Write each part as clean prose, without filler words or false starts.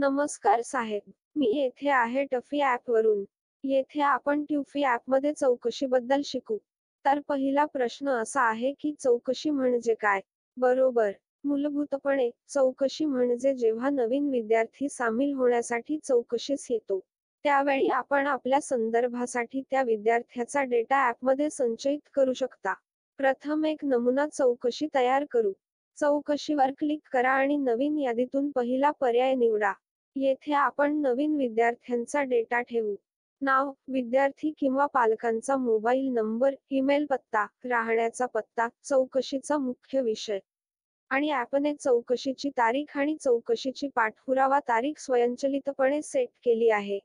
नमस्कार साहेब. मी येथे आहे टफी ॲपवरून. येथे आपण ट्यूफी ॲपमध्ये चौकशीबद्दल शिकू. तर पहिला प्रश्न असा आहे की चौकशी म्हणजे काय? बरोबर. मूलभूतपणे, चौकशी म्हणजे जेव्हा नवीन विद्यार्थी सामील होण्यासाठी चौकशीस येतो. त्यावेळी आपण आपल्या संदर्भासाठी त्या विद्यार्थ्याचा डेटा ॲपमध्ये संचयित करू शकता. प्रथम एक नमुना चौकशी तयार करू. चौकशीवर क्लिक करा आणि नवीन यादीतून पहिला पर्याय निवडा. येथे आपण नवीन विद्यार्थ्यांचा डेटा ठेवू. नाव, विद्यार्थी किंवा पालकांचा मोबाईल नंबर, ईमेल पत्ता, राहण्याचा पत्ता, चौकशीचा मुख्य विषय. आणि ॲपने चौकशीची तारीख आणि चौकशीची पाठपुरावा तारीख स्वयंचलितपणे सेट केली आहे.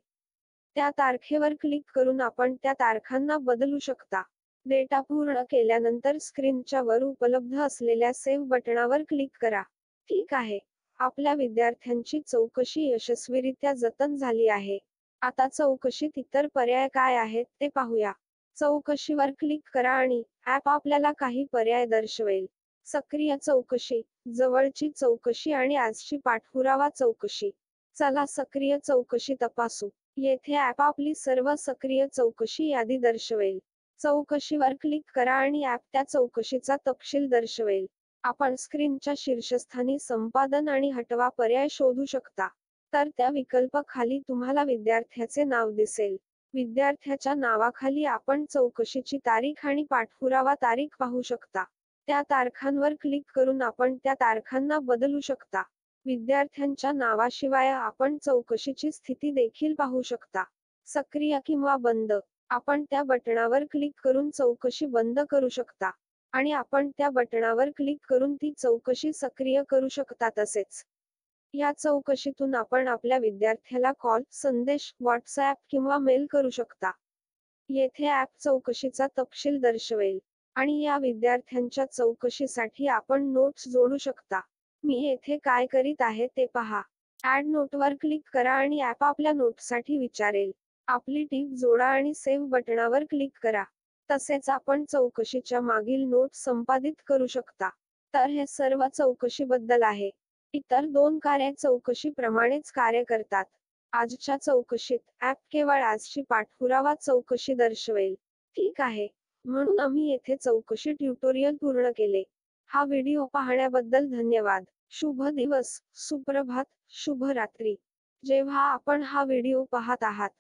त्या तारखेवर क्लिक करून आपण त्या तारखांना बदलू शकता. डेटा पूर्ण केल्यानंतर स्क्रीनच्या वर उपलब्ध असलेल्या सेव्ह बटणावर क्लिक करा. ठीक आहे. आपल्या विद्यार्थ्यांची चौकशी यशस्वीरित्या जतन झाली आहे. आता चौकशीत इतर पर्याय काय आहेत ते पाहूया. चौकशीवर क्लिक करा आणि ॲप आपल्याला काही पर्याय दर्शवेल. सक्रिय चौकशी, जवळची चौकशी आणि आजची पाठपुरावा चौकशी. चला सक्रिय चौकशी तपासू. येथे ॲप आपली सर्व सक्रिय चौकशी यादी दर्शवेल. चौकशीवर क्लिक करा आणि ॲप त्या चौकशीचा तपशील दर्शवेल. आपण स्क्रीनच्या शीर्षस्थानी संपादन आणि हटवा पर्याय शोधू शकता. तर त्या विकल्पाखाली तुम्हाला विद्यार्थ्याचे नाव दिसेल. विद्यार्थ्याच्या नावाखाली आपण चौकशीची तारीख आणि पाठपुरावा तारीख पाहू शकता. त्या तारखांवर क्लिक करून आपण त्या तारखांना बदलू शकता. विद्यार्थ्यांच्या नावाशिवाय आपण चौकशीची स्थिती देखील पाहू शकता. सक्रिय किंवा बंद. आपण त्या बटणावर क्लिक करून चौकशी बंद करू शकता. आणि आपण त्या बटणावर क्लिक करून ती चौकशी सक्रिय करू शकता. तसेच या चौकशीतून आपण आपल्या विद्यार्थ्याला कॉल, संदेश, व्हॉट्सॲप किंवा मेल करू शकता. येथे ॲप चौकशीचा तपशील दर्शवेल. आणि या विद्यार्थ्यांच्या चौकशीसाठी आपण नोट्स जोडू शकता. मी येथे काय करीत आहे ते पहा. ॲड नोटवर क्लिक करा आणि ॲप आपल्या नोटसाठी विचारेल. आपली टीप जोडा आणि सेव्ह बटणावर क्लिक करा. तसेच आपण चौकशीच्या मागील नोट्स संपादित करू शकता. तर हे सर्व चौकशीबद्दल आहे. इतर दोन कार्ये चौकशीप्रमाणेच कार्य करतात. आजच्या चौकशीत ॲप केवळ आजची पाठपुरावा चौकशी दर्शवेल. ठीक आहे. म्हणून आम्ही येथे चौकशी ट्युटोरियल पूर्ण केले. हा व्हिडिओ पाहण्याबद्दल धन्यवाद. शुभ दिवस, सुप्रभात, शुभ रात्री. जेव्हा आपण हा व्हिडिओ पाहत आहात